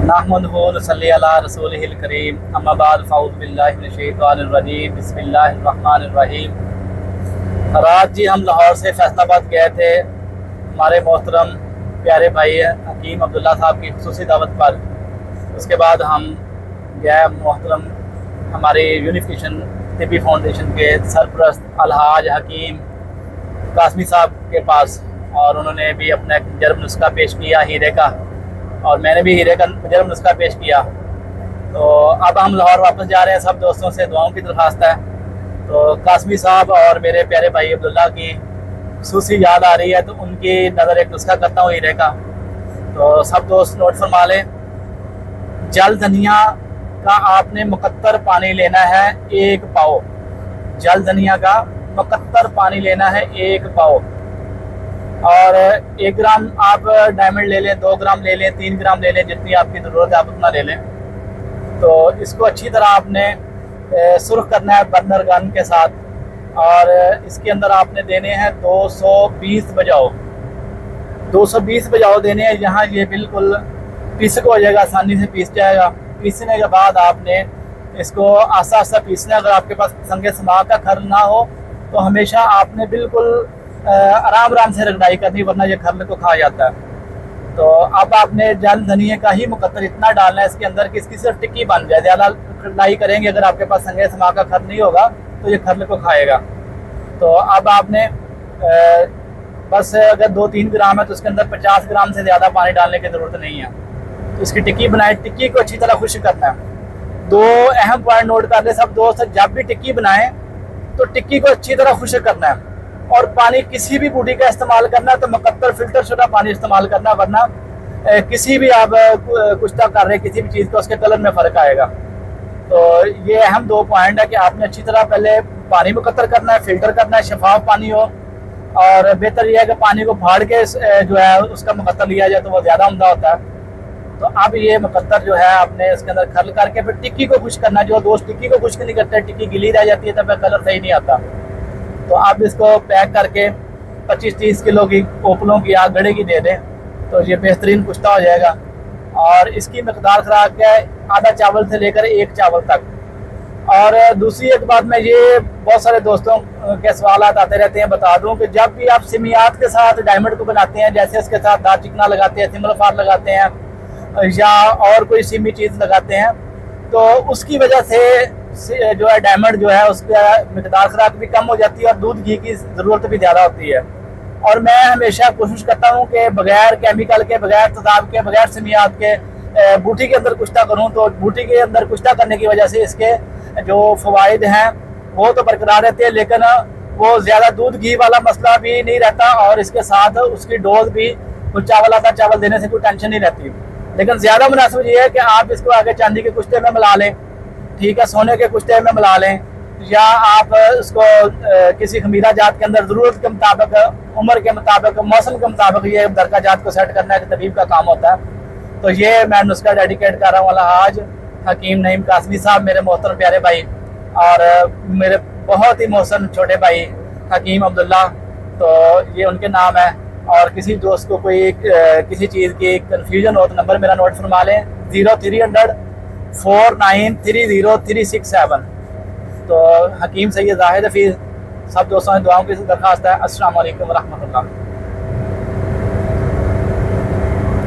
नहमदुहु व नसल्ली अला रसूलिहिल करीम अम्मा बाद फ़अऊज़ु बिल्लाहि मिनश शैतानिर रजीम बिस्मिल्लाहिर रहमानिर रहीम। रात जी हम लाहौर से फैसलाबाद गए थे हमारे मोहतरम प्यारे भाई हकीम अब्दुल्ला साहब की खुसूसी दावत पर। उसके बाद हम गए मोहतरम हमारे यूनिफिकेशन तिब्बी फाउंडेशन के सरपरस्त अलहाज हकीम कासमी साहब के पास, और उन्होंने भी अपना जर्ब नुस्खा पेश किया हीरे का, और मैंने भी हीरे का जर्ब नुस्खा पेश किया। तो अब हम लाहौर वापस जा रहे हैं। सब दोस्तों से दुआओं की दरख्वास्त है। तो कासमी साहब और मेरे प्यारे भाई अब्दुल्ला की खुसूसी याद आ रही है, तो उनकी नज़र एक नुस्खा करता हूँ हीरे का। तो सब दोस्त नोट फरमा लें। जल धनिया का आपने मुकत्तर पानी लेना है 1 पाव। जल धनिया का मुकत्तर पानी लेना है 1 पाव, और 1 ग्राम आप डायमंड ले लें, 2 ग्राम ले लें, 3 ग्राम ले लें, जितनी आपकी ज़रूरत है आप उतना ले लें। तो इसको अच्छी तरह आपने सुर्ख करना है बर्नर गन के साथ, और इसके अंदर आपने देने हैं 220 बजाओ। 220 बजाओ देने हैं। यहाँ ये बिल्कुल पीसक हो जाएगा, आसानी से पीस जाएगा। पीसने के बाद आपने इसको आस्ता आस्ता पीसना है। अगर आपके पास संगे समा का खर ना हो तो हमेशा आपने बिल्कुल आराम आराम से रगड़ाई करनी, वरना ये खरल को खा जाता है। तो अब आपने जल धनिए का ही मुकद्दर इतना डालना है इसके अंदर कि इसकी सिर्फ टिक्की बन जाए। ज़्यादा रगड़ाई करेंगे अगर आपके पास संगे समा का खर नहीं होगा तो ये खरल को खाएगा। तो अब आपने बस अगर 2-3 ग्राम है तो उसके अंदर 50 ग्राम से ज़्यादा पानी डालने की ज़रूरत नहीं है। तो इसकी टिक्की बनाए। टिक्की को अच्छी तरह खुश्क करना है। 2 अहम पॉइंट नोट कर ले सब दोस्त। जब भी टिक्की बनाएं तो टिक्की को अच्छी तरह खुश्क करना है, और पानी किसी भी बूटी का इस्तेमाल करना है तो मुकद्दर फिल्टर शुदा पानी इस्तेमाल करना, वरना किसी भी आप कुश्ता कर रहे किसी भी चीज़ का उसके कलर में फ़र्क आएगा। तो ये अहम 2 पॉइंट है कि आपने अच्छी तरह पहले पानी मुकद्दर करना है, फ़िल्टर करना है, शफाफ पानी हो, और बेहतर यह है कि पानी को फाड़ के जो है उसका मुकद्दर लिया जाए तो वो ज़्यादा उम्दा होता है। तो अब ये मुकद्दर जो है आपने इसके अंदर खरल करके फिर टिक्की को खुश्क करना है। जो दोस्त टिक्की को खुश्क नहीं करते, टिक्की गिली रह जाती है तब कलर सही नहीं आता। तो आप इसको पैक करके 25-30 किलो की ओपलों की आग गड़े की दे दें तो ये बेहतरीन कुश्ता हो जाएगा। और इसकी मकदार खुराक है आधा चावल से लेकर 1 चावल तक। और दूसरी एक बात, मैं ये बहुत सारे दोस्तों के सवाल आते रहते हैं, बता दूं कि जब भी आप सिमियात के साथ डायमंड को बनाते हैं, जैसे इसके साथ दार चिकना लगाते हैं, सिमल फार लगाते हैं, या और कोई सिमी चीज़ लगाते हैं, तो उसकी वजह से जो है डायमंड जो है उसका मकदार खुराक भी कम हो जाती है और दूध घी की ज़रूरत भी ज़्यादा होती है। और मैं हमेशा कोशिश करता हूँ कि बगैर केमिकल के, बगैर तेज़ाब के, बगैर सिमियात के बूटी के अंदर कुश्ता करूँ। तो बूटी के अंदर कुश्ता करने की वजह से इसके जो फ़वाइद हैं वो तो बरकरार रहते हैं, लेकिन वो ज़्यादा दूध घी वाला मसला भी नहीं रहता, और इसके साथ उसकी डोज भी कुछ चावल आधा चावल देने से कोई टेंशन नहीं रहती। लेकिन ज़्यादा मुनासिब ये है कि आप इसको आगे चांदी के कुश्ते में मिला लें, ठीक है, सोने के कुश्ते में मिला लें, या आप इसको किसी खमीरा जात के अंदर ज़रूरत के मुताबिक, उम्र के मुताबिक, मौसम के मुताबिक ये दरका जात को सेट करना है, तबीब का काम होता है। तो ये मैं नुस्खा डेडिकेट कर रहा हूँ अलहाज हकीम नईम कासमी साहब, मेरे मोहतरम प्यारे भाई, और मेरे बहुत ही मोहसन छोटे भाई हकीम अब्दुल्ला। तो ये उनके नाम है। और किसी दोस्त को कोई किसी चीज़ की कन्फ्यूजन हो तो नंबर मेरा नोट फरमा लें, 0300 4930 367। तो हकीम सैयद जाहिद हफीज़। सब दोस्तों से दुआओं की दरख्वास्त है। अस्सलाम वालेकुम व रहमतुल्लाह।